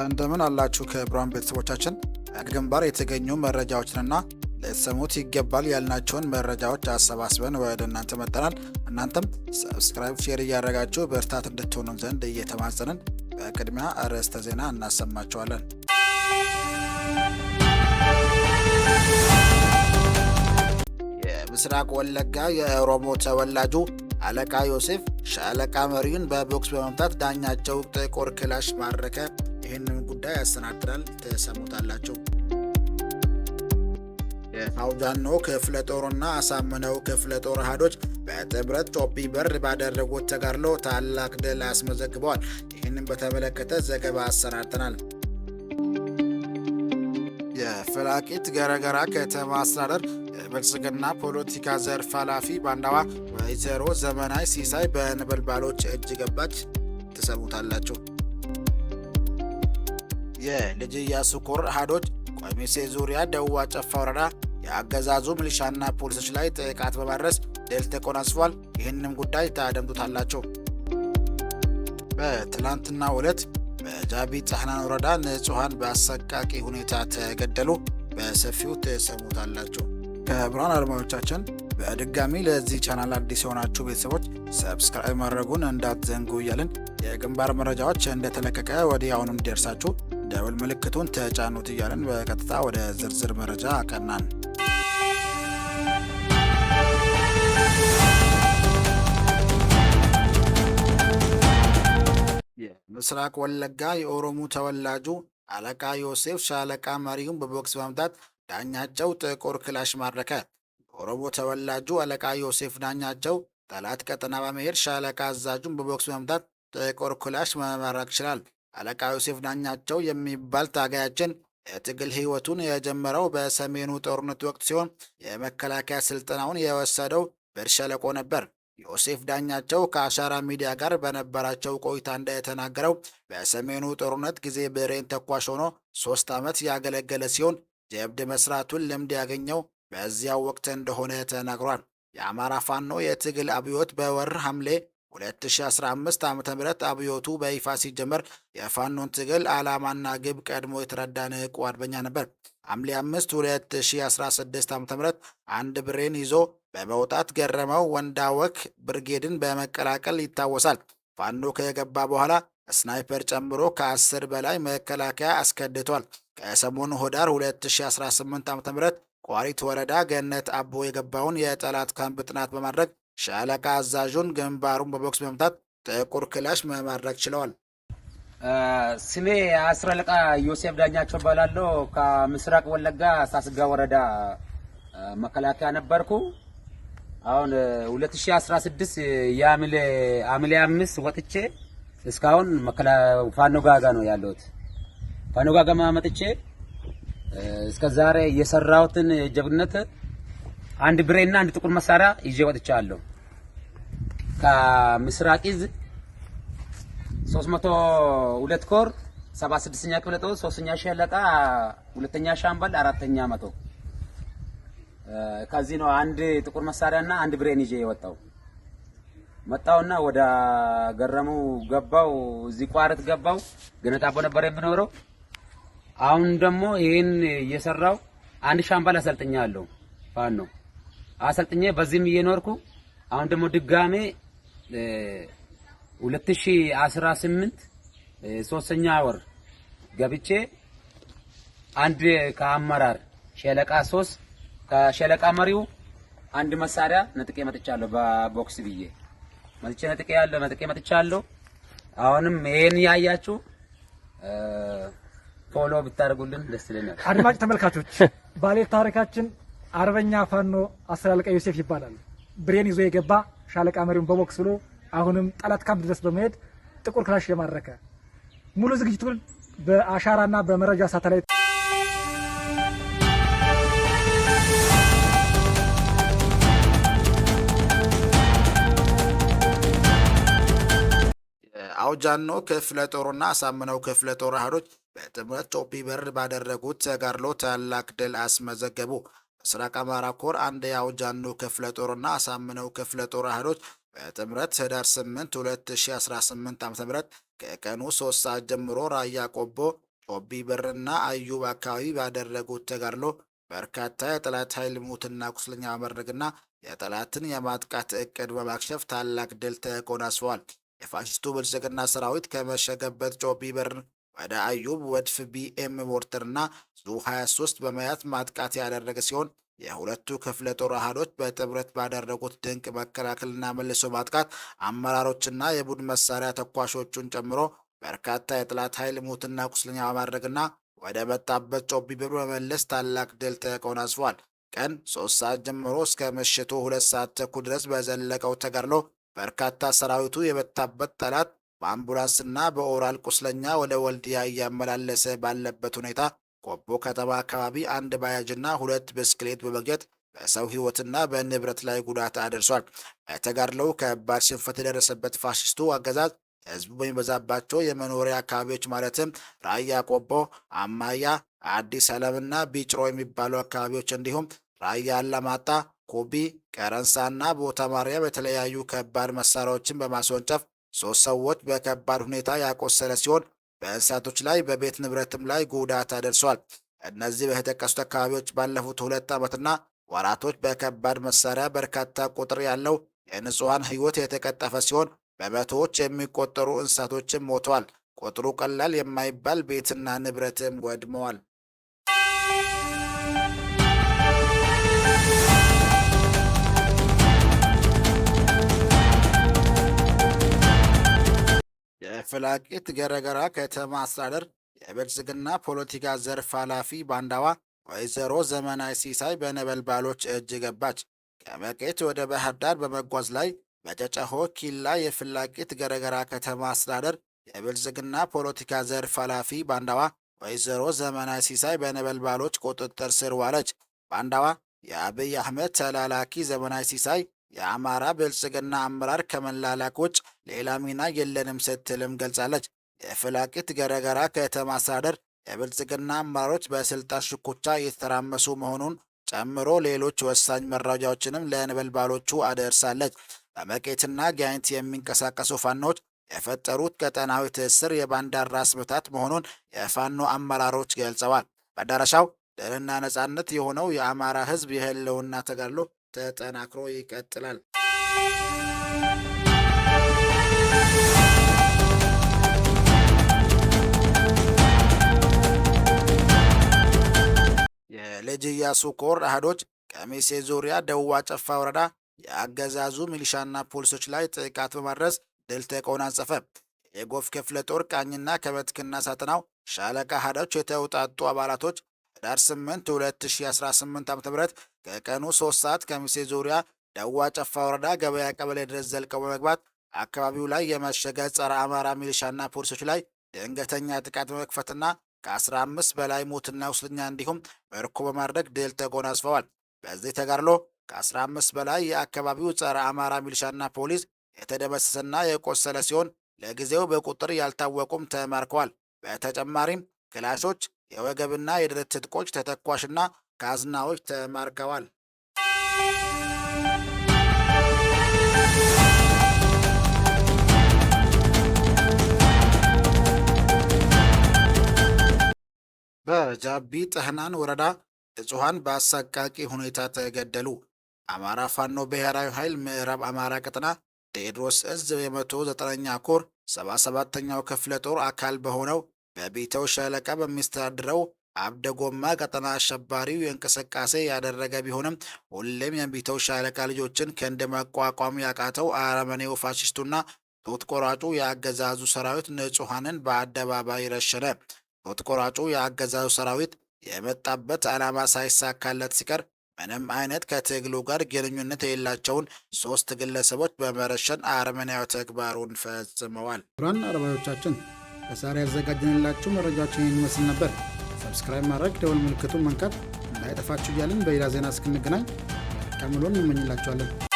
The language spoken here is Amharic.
እንደምን አላችሁ ከብራን ቤተሰቦቻችን ግንባር የተገኙ መረጃዎችንና ለሰሙት ይገባል ያልናቸውን መረጃዎች አሰባስበን ወደ እናንተ መጥተናል። እናንተም ሰብስክራይብ፣ ሼር እያደረጋችሁ በርታት እንድትሆኑ ዘንድ እየተማጸንን በቅድሚያ አርዕስተ ዜና እናሰማችኋለን። የምስራቅ ወለጋ የኦሮሞ ተወላጁ አለቃ ዮሴፍ ሻለቃ መሪውን በቦክስ በመምታት ዳኛቸው ጥቁር ክላሽ ማረከ። ይህንን ጉዳይ ያሰናድራል፣ ተሰሙታላችሁ። የአውጃኖ ክፍለ ጦርና አሳምነው ክፍለ ጦር አሃዶች በጥምረት ጮቢ በር ባደረጉት ተጋድሎ ታላቅ ድል አስመዘግበዋል። ይህንን በተመለከተ ዘገባ አሰናድተናል። የፍላቂት ገረገራ ከተማ አስተዳደር የብልጽግና ፖለቲካ ዘርፍ ኃላፊ ባንዳዋ ወይዘሮ ዘመናዊ ሲሳይ በነበልባሎች እጅ ገባች። ትሰሙታላችሁ። የልጅ ኢያሱ ኮር አሃዶች ቆሚሴ ዙሪያ ደዋ ጨፋ ወረዳ የአገዛዙ ሚሊሻና ፖሊሶች ላይ ጥቃት በማድረስ ድል ተቆናጽፏል። ይህንም ጉዳይ ታደምጡታላችሁ። በትላንትናው ዕለት በጃቢ ጻህናን ወረዳ ንጹሃን በአሰቃቂ ሁኔታ ተገደሉ። በሰፊው ተሰሙታላችሁ። ከብራን አድማጮቻችን በድጋሚ ለዚህ ቻናል አዲስ የሆናችሁ ቤተሰቦች ሰብስክራይብ ማድረጉን እንዳትዘንጉ እያልን የግንባር መረጃዎች እንደተለቀቀ ወዲያውኑ እንዲደርሳችሁ ደወል ምልክቱን ተጫኑት እያልን በቀጥታ ወደ ዝርዝር መረጃ አቀናን። የምስራቅ ወለጋ የኦሮሞ ተወላጁ አለቃ ዮሴፍ ሻለቃ መሪውን በቦክስ በመምታት ዳኛቸው ጥቁር ክላሽ ማረከ። ኦሮሞ ተወላጁ አለቃ ዮሴፍ ዳኛቸው ጠላት ቀጠና በመሄድ ሻለቃ አዛዡን በቦክስ በመምታት ጥቁር ክላሽ መማረክ ይችላል። አለቃ ዮሴፍ ዳኛቸው የሚባል ታጋያችን የትግል ህይወቱን የጀመረው በሰሜኑ ጦርነት ወቅት ሲሆን የመከላከያ ስልጠናውን የወሰደው በሸለቆ ነበር። ዮሴፍ ዳኛቸው ከአሻራ ሚዲያ ጋር በነበራቸው ቆይታ እንደተናገረው በሰሜኑ ጦርነት ጊዜ ብሬን ተኳሽ ሆኖ 3 ዓመት ያገለገለ ሲሆን ጀብድ መስራቱን ልምድ ያገኘው በዚያው ወቅት እንደሆነ ተናግሯል። የአማራ ፋኖ የትግል አብዮት በወር ሐምሌ 2015 ዓ.ም አብዮቱ በይፋ ሲጀመር የፋኖን ትግል ዓላማና ግብ ቀድሞ የተረዳ ንቁ አርበኛ ነበር። ሐምሌ 5 2016 ዓ.ም አንድ ብሬን ይዞ በመውጣት ገረመው ወንዳወክ ብርጌድን በመቀላቀል ይታወሳል። ፋኖ ከገባ በኋላ ስናይፐር ጨምሮ ከ10 በላይ መከላከያ አስከድቷል። ከሰሞኑ ኅዳር 2018 ዓ.ም ቋሪት ወረዳ ገነት አቦ የገባውን የጠላት ካምፕ ጥናት በማድረግ ሻለቃ አዛዡን ግንባሩን በቦክስ በመምታት ጥቁር ክላሽ መማረክ ችለዋል። ስሜ አስር አለቃ ዮሴፍ ዳኛቸው እባላለሁ። ከምስራቅ ወለጋ ሳስጋ ወረዳ መከላከያ ነበርኩ። አሁን 2016 የሐምሌ 5 ወጥቼ እስካሁን ፋኖ ጋጋ ነው ያለሁት። ፋኖ ጋጋ መጥቼ እስከ ዛሬ የሰራሁትን ጀግንነት አንድ ብሬና አንድ ጥቁር መሳሪያ ይዤ ወጥቻለሁ። ከምስራቅ እዝ 302 ኮር 76ኛ ክፍለ ጦር 3ኛ ሻለቃ 2ኛ ሻምበል 4ኛ መቶ ከዚህ ነው አንድ ጥቁር መሳሪያና አንድ ብሬን ይዤ የወጣው። መጣውና ወደ ገረሙ ገባው። እዚህ ቋርት ገባው። ገነጣቦ ነበር የምኖረው። አሁን ደግሞ ይሄን እየሰራው አንድ ሻምበል አሰልጥኛለሁ። ፋኖ አሰልጥኜ በዚህም እየኖርኩ አሁን ደግሞ ድጋሜ 2018 3ኛ ወር ገብቼ አንድ ከአመራር ሻለቃ 3 ከሻለቃ መሪው አንድ መሳሪያ ነጥቄ መጥቻለሁ። በቦክስ ብዬ ነጥቄ መጥቻለሁ። አሁንም ይሄን ያያችሁ ፎሎ ብታደርጉልን ደስ ይለናል። አድማጭ ተመልካቾች ባለ ታሪካችን አርበኛ ፋኖ አስር አለቃ ዮሴፍ ይባላል። ብሬን ይዞ የገባ ሻለቃ መሪውን በቦክስ ብሎ አሁንም ጠላት ካምፕ ድረስ በመሄድ ጥቁር ክላሽ የማረከ ሙሉ ዝግጅቱን በአሻራና በመረጃ ሳተላይት አውጃኖ ክፍለ ጦርና አሳምነው ክፍለ ጦር አሃዶች በጥምረት ጮቢ በር ባደረጉት ተጋድሎ ታላቅ ድል አስመዘገቡ። ምስራቅ አማራ ኮር አንድ የአውጃኖ ክፍለ ጦርና አሳምነው ክፍለ ጦር አሃዶች በጥምረት ኅዳር 8 2018 ዓ.ም ከቀኑ 3 ሰዓት ጀምሮ ራያ ቆቦ ጮቢ በርና አዩብ አካባቢ ባደረጉት ተጋድሎ በርካታ የጠላት ኃይል ሙትና ቁስለኛ በማድረግና የጠላትን የማጥቃት እቅድ በማክሸፍ ታላቅ ድል ተጎናጽፈዋል። የፋሽስቱ ብልጽግና ሰራዊት ከመሸገበት ጮቢ በር ወደ አዩብ ወድፍ ቢኤም ሞርተርና ዙ 23 በመያዝ ማጥቃት ያደረገ ሲሆን የሁለቱ ክፍለ ጦር አሃዶች በጥምረት ባደረጉት ድንቅ መከላከልና መልሶ ማጥቃት አመራሮችና የቡድን መሳሪያ ተኳሾቹን ጨምሮ በርካታ የጠላት ኃይል ሙትና ቁስለኛ በማድረግና ወደ መጣበት ጮቢ በር በመለስ ታላቅ ድል ተጎናጽፏል። ቀን 3 ሰዓት ጀምሮ እስከ ምሽቱ 2 ሰዓት ተኩል ድረስ በዘለቀው ተጋድሎ በርካታ ሰራዊቱ የመታበት ጠላት በአምቡላንስና በኦራል ቁስለኛ ወደ ወልዲያ እያመላለሰ ባለበት ሁኔታ ቆቦ ከተማ አካባቢ አንድ ባጃጅና 2 ብስክሌት በመግጨት በሰው ሕይወትና በንብረት ላይ ጉዳት አድርሷል። በተጋድሎው ከባድ ሽንፈት የደረሰበት ፋሽስቱ አገዛዝ ህዝቡ በሚበዛባቸው የመኖሪያ አካባቢዎች ማለትም ራያ ቆቦ፣ አማያ፣ አዲስ ዓለምና ቢጭሮ የሚባሉ አካባቢዎች እንዲሁም ራያ አላማጣ፣ ኮቢ፣ ቀረንሳና ቦታ ማርያም የተለያዩ ከባድ መሳሪያዎችን በማስወንጨፍ 3 ሰዎች በከባድ ሁኔታ ያቆሰለ ሲሆን በእንስሳቶች ላይ በቤት ንብረትም ላይ ጉዳት አደርሷል። እነዚህ በተጠቀሱት አካባቢዎች ባለፉት 2 ዓመትና ወራቶች በከባድ መሳሪያ በርካታ ቁጥር ያለው የንጹሐን ህይወት የተቀጠፈ ሲሆን በመቶዎች የሚቆጠሩ እንስሳቶችም ሞተዋል። ቁጥሩ ቀላል የማይባል ቤትና ንብረትም ወድመዋል። የፍላቂት ገረገራ ከተማ አስተዳደር የብልጽግና ፖለቲካ ዘርፍ ኃላፊ ባንዳዋ ወይዘሮ ዘመናዊ ሲሳይ በነበልባሎች እጅ ገባች። ከመቄት ወደ ባህር ዳር በመጓዝ ላይ በጨጨሆ ኪላ የፍላቂት ገረገራ ከተማ አስተዳደር የብልጽግና ፖለቲካ ዘርፍ ኃላፊ ባንዳዋ ወይዘሮ ዘመናዊ ሲሳይ በነበልባሎች ቁጥጥር ስር ዋለች። ባንዳዋ የአብይ አህመድ ተላላኪ ዘመናዊ ሲሳይ የአማራ ብልጽግና አመራር ከመላላክ ውጭ ሌላ ሚና የለንም ስትልም ገልጻለች። የፍላቂት ገረገራ ከተማ አስተዳደር የብልጽግና አመራሮች በስልጣን ሽኩቻ እየተተራመሱ መሆኑን ጨምሮ ሌሎች ወሳኝ መረጃዎችንም ለነበልባሎቹ አደርሳለች። በመቄትና ጋይንት የሚንቀሳቀሱ ፋኖች የፈጠሩት ቀጠናዊ ትስስር የባንዳን ራስ ምታት መሆኑን የፋኖ አመራሮች ገልጸዋል። መዳረሻው ድልና ነጻነት የሆነው የአማራ ሕዝብ የህልውና ተጋድሎ ተጠናክሮ ይቀጥላል። የልጅ ኢያሱ ኮር አህዶች ቀሚሴ ዙሪያ ደዋ ጨፋ ወረዳ የአገዛዙ ሚሊሻና ፖሊሶች ላይ ጥቃት በማድረስ ድል ተጎናጸፈ። የጎፍ ክፍለ ጦር ቃኝና ከበትክና ሳጥናው ሻለቃ አህዶች የተውጣጡ አባላቶች ህዳር 8 2018 ዓ.ም ከቀኑ 3 ሰዓት ቀሚሴ ዙሪያ ደዋ ጨፋ ወረዳ ገበያ ቀበሌ ድረስ ዘልቀው በመግባት አካባቢው ላይ የመሸገ ጸረ አማራ ሚሊሻና ፖሊሶች ላይ ድንገተኛ ጥቃት በመክፈትና ከ15 በላይ ሞትና ቁስለኛ እንዲሁም ምርኮ በማድረግ ድል ተጎናጽፈዋል። በዚህ ተጋድሎ ከ15 በላይ የአካባቢው ጸረ አማራ ሚሊሻና ፖሊስ የተደመሰሰና የቆሰለ ሲሆን ለጊዜው በቁጥር ያልታወቁም ተማርከዋል። በተጨማሪም ክላሾች፣ የወገብና የደረት ትጥቆች፣ ተተኳሽና ካዝናዎች ተማርከዋል። በጃቢ ጠህናን ወረዳ ንጹሐን በአሰቃቂ ሁኔታ ተገደሉ። አማራ ፋኖ ብሔራዊ ኃይል ምዕራብ አማራ ቀጠና ቴዎድሮስ እዝ የ109ኛ ኮር 77ኛው ክፍለ ጦር አካል በሆነው በቢተው ሻለቃ በሚስተዳድረው አብደጎማ ቀጠና አሸባሪው እንቅስቃሴ ያደረገ ቢሆንም ሁሌም የቢተው ሻለቃ ልጆችን ክንድ መቋቋም ያቃተው አረመኔው ፋሽስቱና ጡት ቆራጩ የአገዛዙ ሰራዊት ንጹሐንን በአደባባይ ረሸነ። ጡት ቆራጩ የአገዛዙ ሰራዊት የመጣበት ዓላማ ሳይሳካለት ሲቀር ምንም አይነት ከትግሉ ጋር ግንኙነት የሌላቸውን 3 ግለሰቦች በመረሸን አረመኔያዊ ተግባሩን ፈጽመዋል። ብራን አረባዮቻችን ለዛሬ ያዘጋጀንላችሁ መረጃዎችን ይመስል ነበር። ሰብስክራይብ ማድረግ፣ ደወል ምልክቱን መንካት እንዳይጠፋችሁ እያልን በሌላ ዜና እስክንገናኝ መልካም ውሎ እንመኝላችኋለን።